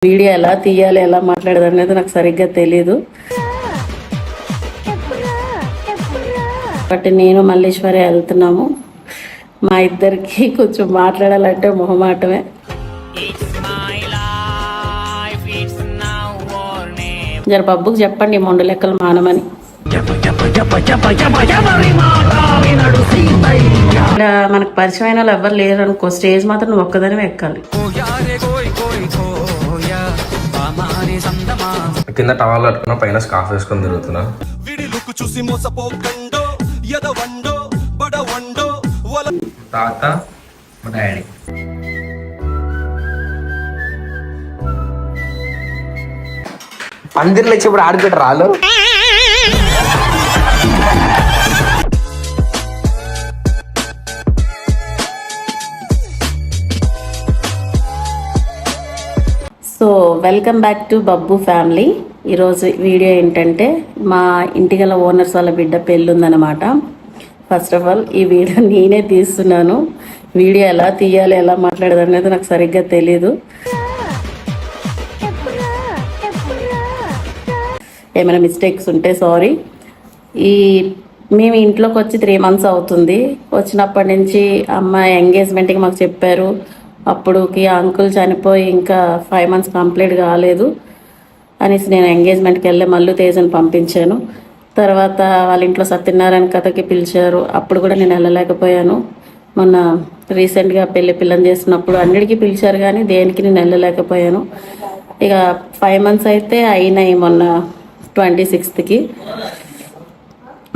Video ఎలా తీయాలి, ఎలా మాట్లాడాలి అనేది నాకు సరిగ్గా తెలీదు. బట్ నేను మల్లేశ్వరి వెళ్తున్నాము. మా ఇద్దరికి కొంచెం మాట్లాడాలంటే మొహమాటమే. జర బబ్బుకు చెప్పండి మొండు లెక్కలు మానమని. ఇలా మనకు పరిచయమైన వాళ్ళు ఎవ్వరు లేరు అనుకో, స్టేజ్ మాత్రం నువ్వు ఒక్కదానివే ఎక్కాలి. కింద టవాల్ కట్టుకున్నా, పైన స్కార్ఫ్ వేసుకొని తిరుగుతున్నా. తాత మా డాడీ పందిర్లు వచ్చి ఇప్పుడు ఆడుకుంటారు రాళ్ళు. So welcome back to Babbu family. ఈరోజు వీడియో ఏంటంటే మా ఇంటిగల ఓనర్స్ వాళ్ళ బిడ్డ పెళ్ళి ఉందన్నమాట. ఫస్ట్ ఆఫ్ ఆల్ ఈ వీడియో నేనే తీస్తున్నాను. వీడియో ఎలా తీయాలి, ఎలా మాట్లాడాలి అనేది నాకు సరిగ్గా తెలీదు. ఏమైనా మిస్టేక్స్ ఉంటే సారీ. మేము ఇంట్లోకి వచ్చి 3 months అవుతుంది. వచ్చినప్పటి నుంచి అమ్మ ఎంగేజ్మెంట్కి మాకు చెప్పారు. అప్పుడుకి అంకుల్ చనిపోయి ఇంకా 5 months కంప్లీట్ కాలేదు అనేసి నేను ఎంగేజ్మెంట్కి వెళ్ళి మళ్ళీ తేజను పంపించాను. తర్వాత వాళ్ళ ఇంట్లో సత్యనారాయణ కథకి పిలిచారు. అప్పుడు కూడా నేను వెళ్ళలేకపోయాను. మొన్న రీసెంట్గా పిల్లని చేసినప్పుడు అన్నిటికీ పిలిచారు, కానీ దేనికి నేను వెళ్ళలేకపోయాను. ఇక 5 months అయితే అయినాయి. మొన్న 26th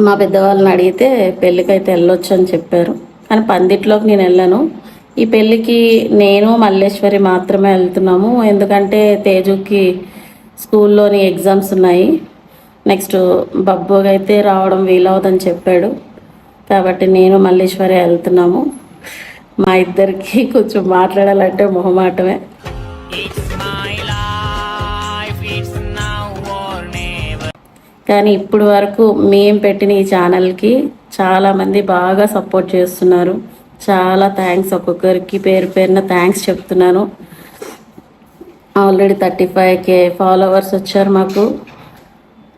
మా పెద్దవాళ్ళని అడిగితే పెళ్ళికైతే వెళ్ళొచ్చు అని చెప్పారు, కానీ పందిట్లోకి నేను వెళ్ళాను. ఈ పెళ్ళికి నేను మల్లేశ్వరి మాత్రమే వెళ్తున్నాము. ఎందుకంటే తేజుకి స్కూల్లోని ఎగ్జామ్స్ ఉన్నాయి. నెక్స్ట్ బబ్బుకి అయితే రావడం వీలవుదని చెప్పాడు. కాబట్టి నేను మల్లేశ్వరి వెళ్తున్నాము. మా ఇద్దరికి కొంచెం మాట్లాడాలంటే మొహమాటమే. కానీ ఇప్పుడు వరకు మేము పెట్టిన ఈ ఛానల్కి చాలామంది బాగా సపోర్ట్ చేస్తున్నారు. చాలా థ్యాంక్స్. ఒక్కొక్కరికి పేరు పేరున థ్యాంక్స్ చెప్తున్నాను. ఆల్రెడీ 35K ఫాలోవర్స్ వచ్చారు మాకు.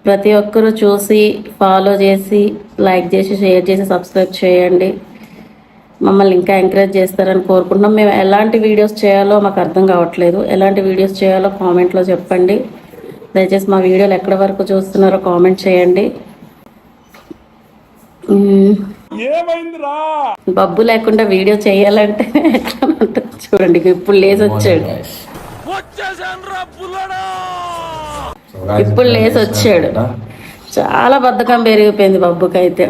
ప్రతి ఒక్కరూ చూసి ఫాలో చేసి లైక్ చేసి షేర్ చేసి సబ్స్క్రైబ్ చేయండి. మమ్మల్ని ఇంకా ఎంకరేజ్ చేస్తారని కోరుకుంటున్నాం. మేము ఎలాంటి వీడియోస్ చేయాలో మాకు అర్థం కావట్లేదు. ఎలాంటి వీడియోస్ చేయాలో కామెంట్లో చెప్పండి. దయచేసి మా వీడియోలు ఎక్కడి వరకు చూస్తున్నారో కామెంట్ చేయండి. బబ్బు లేకుండా వీడియో చేయాలంటే ఎట్లా ఉంటుంది చూడండి. ఇప్పుడు లేచి వచ్చాడు. చాలా బద్ధకం పెరిగిపోయింది బబ్బుకి అయితే.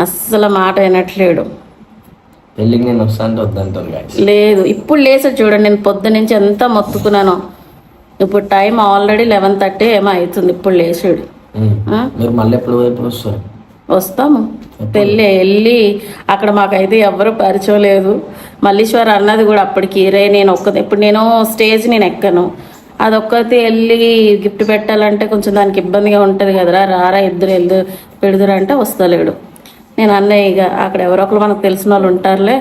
అస్సలు మాట వినట్లేడు. లేదు, ఇప్పుడు లేచాడు చూడండి. నేను పొద్దు నుంచి ఎంత మొత్తుకున్నాను. ఇప్పుడు టైం ఆల్రెడీ 11:30 ఏమో అవుతుంది. ఇప్పుడు లేచాడు. వస్తాము పెళ్ళి వెళ్ళి అక్కడ మాకైతే ఎవరు పరిచయం లేదు. మల్లీశ్వర్ అన్నది కూడా అప్పటికి నేను ఒక్కది. ఇప్పుడు నేను స్టేజ్ నేను ఎక్కను. అదొక్కటి వెళ్ళి గిఫ్ట్ పెట్టాలంటే కొంచెం దానికి ఇబ్బందిగా ఉంటుంది కదరా. రారా ఇద్దరు పెడుదురా అంటే వస్తలేడు. నేను అన్నయ్య ఇక అక్కడ ఎవరో ఒకరు మనకు తెలిసిన వాళ్ళు ఉంటారులే,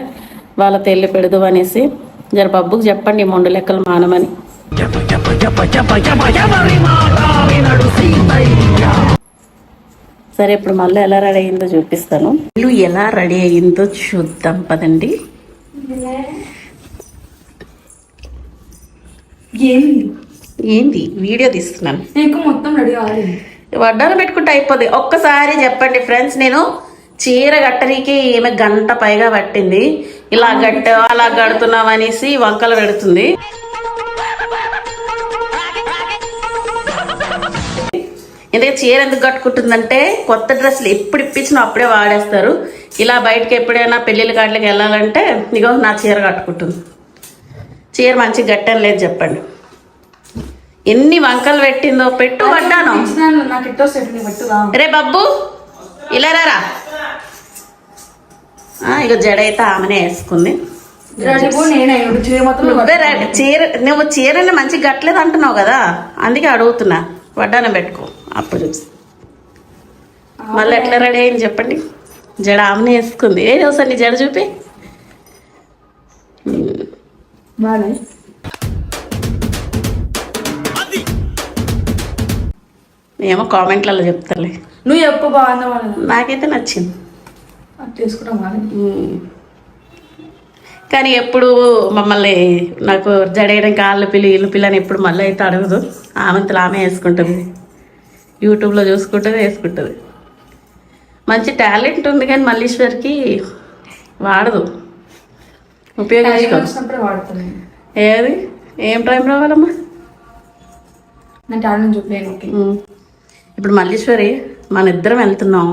వాళ్ళతో వెళ్ళి పెడదు అనేసి. జర బబ్బుకు చెప్పండి మొండు లెక్కలు మానమని. సరే, ఇప్పుడు మళ్ళీ ఎలా రెడీ అయిందో చూపిస్తాను. ఇల్లు ఎలా రెడీ అయ్యిందో చూద్దాం పదండి. ఏంది వీడియో తీస్తున్నాను. మొత్తం రెడీ కావాలి. వడ్డాను పెట్టుకుంటే అయిపోద్ది. ఒక్కసారి చెప్పండి ఫ్రెండ్స్, నేను చీర గట్టరికి ఈమె 1 గంట పైగా పట్టింది. ఇలా గట్ట అలా గడుతున్నాం అనేసి వంకలు పెడుతుంది. ఎందుకంటే చీర ఎందుకు కట్టుకుంటుందంటే కొత్త డ్రెస్సులు ఎప్పుడు ఇప్పించినా అప్పుడే వాడేస్తారు. ఇలా బయటకి ఎప్పుడైనా పెళ్ళిళ్ళ కాట్లకి వెళ్ళాలంటే ఇగో నా చీర కట్టుకుంటుంది. చీర మంచిగా గట్టని లేదు చెప్పండి. ఎన్ని వంకలు పెట్టిందో. పెట్టు పడ్డాను. రే బబ్బు ఇలా రారా. ఇక జడ అయితే ఆమెనే వేసుకుంది. నువ్వు చీరని మంచిగా గట్టలేదు అంటున్నావు కదా, అందుకే అడుగుతున్నా. వడ్డానం పెట్టుకో, అప్పుడు చూసి మళ్ళీ ఎట్లా రెడీ అయింది చెప్పండి. జడ ఆమెనే వేసుకుంది. ఒకసారి నీ జడ చూపి. ఏమో కామెంట్లలో చెప్తారులే. నువ్వు చెప్పు బాగుందా వాళ్ళు నాకైతే నచ్చింది. అది తీసుకుంటాం కానీ కానీ ఎప్పుడు మమ్మల్ని నాకు జడేయడానికి కాళ్ళు పిల్లి ఇల్లు పిల్లని ఎప్పుడు మళ్ళీ అయితే అడగదు. ఆమెంతలు ఆమె వేసుకుంటుంది, యూట్యూబ్లో చూసుకుంటుంది, వేసుకుంటుంది. మంచి టాలెంట్ ఉంది కానీ మల్లీశ్వర్కి వాడదు, ఉపయోగించుకో. వచ్చినప్పుడే వాడుతున్నాను. ఏది ఏం టైం రావాలమ్మా? నేను టాలెంట్ చూపలేను. ఇప్పుడు మల్లీశ్వరి మన ఇద్దరం వెళ్తున్నాం,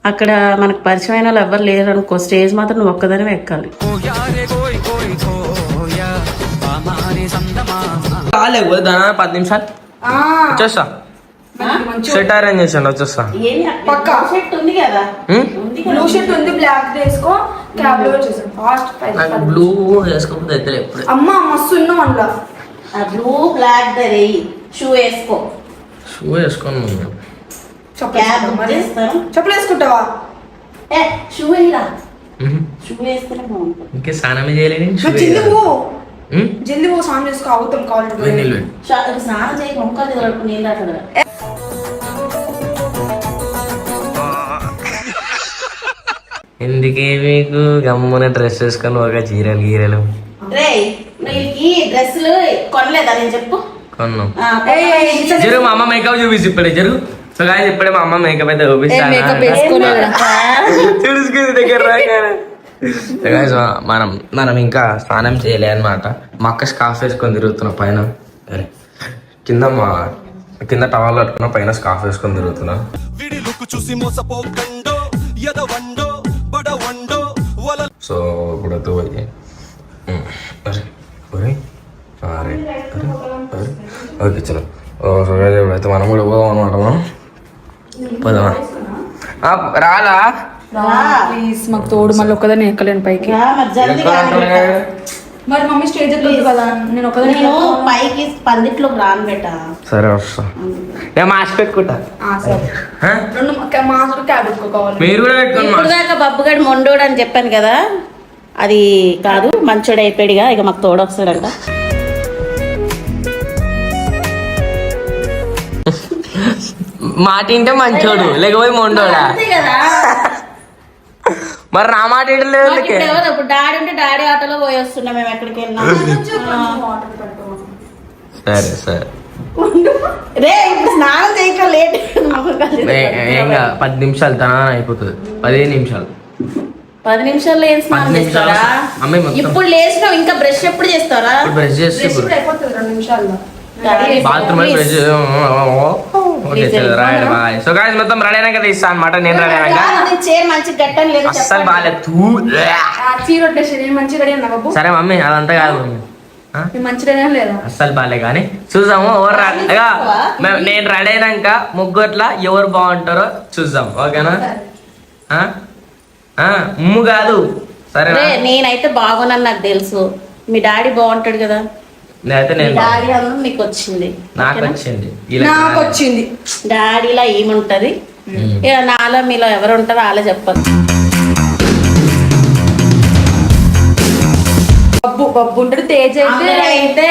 అక్కడ మనకు పరిచయమైన వాళ్ళు ఎవరు లేరు అనుకో, స్టేజ్ మాత్రం నువ్వు ఒక్కదానివే ఎక్కాలి. రాలేవు 10 నిమిషాలు వచ్చేస్తా. సెట్ అరేంజ్ చేసాను, వచ్చేస్తా. పక్కా. సెట్ ఉంది కదా, బ్లూ షర్ట్ ఉంది, బ్లాక్ వేసుకో, క్యాబ్ లో వచ్చేసాను ఫాస్ట్. బ్లూ వేసుకోకపోతే ఎప్పుడు ఎప్పుడు అమ్మ మస్తు ఉన్నాం అందులో. బ్లూ బ్లాక్ దరి షూ వేసుకో. షూ వేసుకోను ముందు. చెప్పులు వేసుకుంటావా? షూ వేయరా, షూ వేస్తేనే బాగుంటుంది. ఇంకే స్నానమే చేయలేదు. జల్దీ పో, జల్దీ పో, స్నానం చేసుకో, అవుతాం కావాలి. స్నానం చేయక మొక్కలు తిరగడు నీళ్ళు అక్కడ. ఎందుకే మీకు గమ్మున డ్రెస్ వేసుకొని ఒక చీరలు గీరలు రే నీళ్ళకి డ్రెస్సులు కొనలేదా నేను చెప్పు? కొన్నాం. జరుగు మా అమ్మ మేకప్ చూపిస్తే ఇప్పుడే జరుగు. సో గాయ్స్ ఇప్పుడే మా అమ్మ మేకప్ అయితే చూపిస్తాను. తెలుసుకుంది దగ్గర రాగానే. సో గాయ్స్ మనం ఇంకా స్నానం చేయలే అనమాట. మా అక్క స్కార్ఫ్ వేసుకొని తిరుగుతున్నా పైన, కింద టవల్ కట్టుకున్నా, పైన స్కార్ఫ్ వేసుకొని తిరుగుతున్నా. సో ఇప్పుడు పోయి ఓకే చలో. సో అయితే మనం కూడా పోదాం అనమాట. మనం పోదామా? రాలా ప్లీజ్ మాకు తోడు, మళ్ళీ ఒక్కదాన్ని ఎక్కలేను పైకి. మరి మమ్మీ స్టేజ్ ఎక్కదు కదా, నేను ఒకదాన్ని పైకి పందిట్లోకి రాను బెట. సరే వస్తా, నేను మాస్క్ పెట్టుకుంటా. రెండు మాస్టర్ క్యాబ్ పెట్టుకోవాలి. మీరు కూడా పెట్టుకోండి. ఇప్పుడు దాకా బబ్బుగాడు మొండోడు అని చెప్పాను కదా, అది కాదు, మంచోడు అయిపోయాడుగా, ఇక మాకు తోడు వస్తాడంట. మాట ఇంటే మంచోడు, లేకపోతే మొండోడా? మరి నా మాట లేదు. ఇప్పుడు డాడీ ఉంటే డాడీ ఆటోలో పోయి వస్తున్నాం మేము ఎక్కడికి వెళ్ళినా. సరే సరే రే ఇప్పుడు స్నానం చేయక లేట్. ఏం 10 నిమిషాలు తన అయిపోతుంది. 15 నిమిషాలు. 10 నిమిషాల్లో ఏం స్నానం చేస్తారా? ఇప్పుడు లేచినావు, ఇంకా బ్రష్ ఎప్పుడు చేస్తారా? బ్రష్ చేస్తే అయిపోతుంది 2 నిమిషాల్లో. Bathroom brush. సో గాయ్స్ మొత్తం రెడీ అయినాక తీస్తా అనమాట. నేను రెడీ అయినాక అస్సలు బాగాలేదు. సరే మమ్మీ అదంతా కాదు, అస్సలు బాగాలే కానీ చూద్దాము. నేను రెడీ అయినాక ముగ్గుట్లా ఎవరు బాగుంటారో చూద్దాం, ఓకేనా? ఉమ్ము కాదు సరే. నేనైతే బాగున్నాను, నాకు తెలుసు. మీ డాడీ బాగుంటాడు కదా, డాడీ అన్న మీకు వచ్చింది, నాకు వచ్చింది, నాకు వచ్చింది. డాడీలా ఏముంటది, ఇక నాలో మీలో ఎవరు ఉంటారో అలా చెప్పదు. బబ్బు ఉంటాడు, తేజ అయితే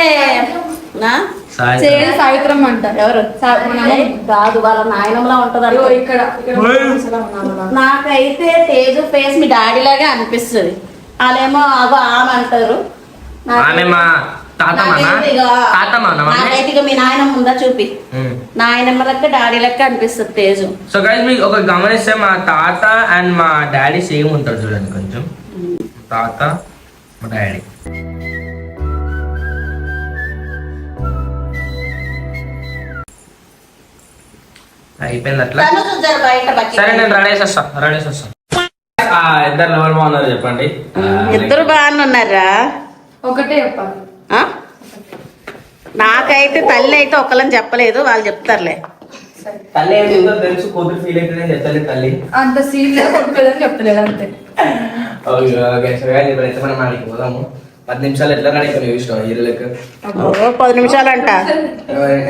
సావిత్రం అంట. ఎవరు కాదు, వాళ్ళ నాయనంలా ఉంటది. ఇక్కడ నాకైతే తేజు ఫేస్ మీ డాడీ లాగే అనిపిస్తుంది. వాళ్ళేమో అగో ఆమె అంటారు. నాకైతే మీ నాయనమ్మ ఉందా చూపి, నాయనమ్మ లెక్క డాడీ లెక్క అనిపిస్తుంది తేజు. సో గైస్ మీకు ఒక గమనిస్తే మా తాత అండ్ మా డాడీ సేమ్ ఉంటారు చూడండి, కొంచెం తాత మా డాడీ. అయిపోయింది అట్లా. సరే నేను రెడీ చేస్తా. ఇద్దరు ఎవరు బాగున్నారు చెప్పండి. ఇద్దరు బాగానే ఉన్నారా? ఒకటే చెప్పాలి. నాకైతే తల్లి అయితే ఒకళ్ళని చెప్పలేదు, వాళ్ళు చెప్తారులే. తల్లి ఏంటో తెలుసు, కూతురు ఫీల్ అయితే చెప్పలేదు. తల్లి అంత సీన్ లేదు, చెప్తలేదు అంతే. ఇప్పుడైతే మనం ఆడికి పోదాము. 10 నిమిషాలు ఎట్లా రెడీ ఇష్టం హీరో లెక్క. 10 నిమిషాలు అంట,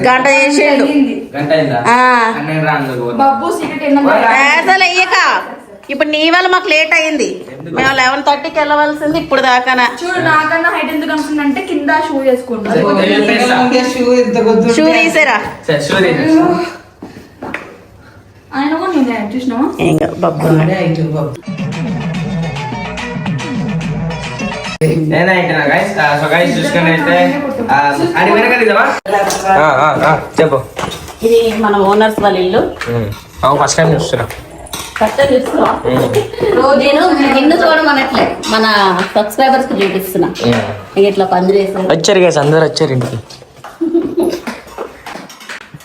గంట చేసేయండు. గంట అయిందా? నేను రాను బాబు సీక్రెట్ అసలు అయ్యక ఇప్పుడు నీ వల్ల మాకు లేట్ అయింది. మేము 11:30కి వెళ్ళవలసింది, ఇప్పుడు దాకా. చూడు నాకన్నా హైట్ ఎందుకు అంటే కింద షూ చేసుకుంటా. షూ తీసారా? ఆయన కూడా నేను చూసినావా ఏం కాదు బబ్బు నేనే అయినా గైస్ సో గైస్ చూసుకుని అయితే అది వెనకలిద్దామా చెప్పు. ఇది మన ఓనర్స్ వాళ్ళ ఇల్లు. ఫస్ట్ టైం చూస్తున్నా. ఫస్ట్ టైం చూస్తున్నా. నేను నిన్ను చూడమనట్లే మన సబ్స్క్రైబర్స్ కి చూపిస్తున్నా. ఇట్లా పందిరేసారు. వచ్చారు గైస్, అందరు వచ్చారు ఇంటికి.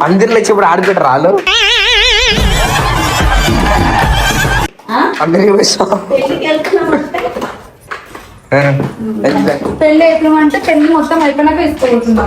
పందిర్లు వచ్చి ఇప్పుడు ఆడుకుంటారు వాళ్ళు. అందరికి పెళ్ళికి వెళ్తున్నామంటే పెళ్లి అయిపోయామంటే పెళ్లి మొత్తం అయిపోయినాక ఇసుకోబోతున్నా.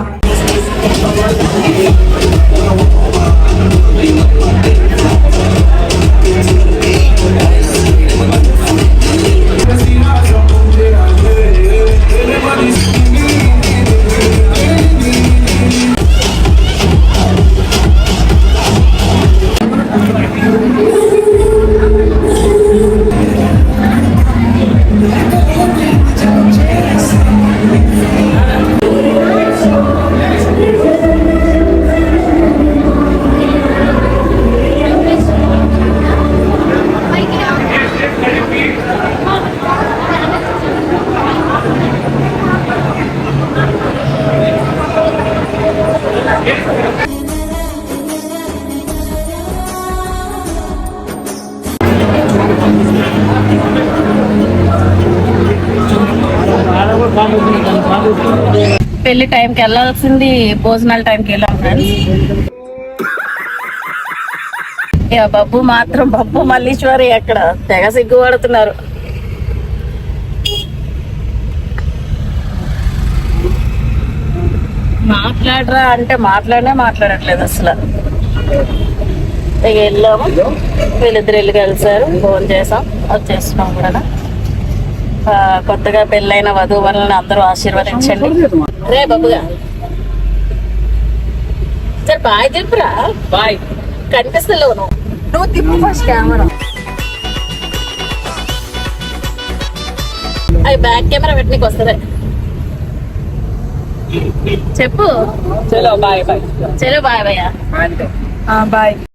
పెళ్లి టైంకి వెళ్ళాల్సింది భోజనాల టైంకి వెళ్ళాం ఫ్రెండ్స్. ఇక బబ్బు మాత్రం బబ్బు మల్లీశ్వరి అక్కడ తెగ సిగ్గుపడుతున్నారు. మాట్లాడరా అంటే మాట్లాడట్లేదు అసలు. ఇక వెళ్ళాము, వీళ్ళిద్దరు వెళ్ళి కలిసారు, ఫోన్ చేసాం, వచ్చేస్తున్నాం కూడా. కొత్తగా పెళ్ళైన వధువు వాళ్ళని అందరూ ఆశీర్వదించండి. రే బాబుగా సరే బాయ్ చెప్పురా. బాయ్ కనిపిస్తలేవు నువ్వు తిప్పు ఫస్ట్ కెమెరా. అవి బ్యాక్ కెమెరా పెట్టనీకి వస్తుంది. చెప్పు. చలో బాయ్ బాయ్. చలో బాయ్ భయ్యా. బాయ్.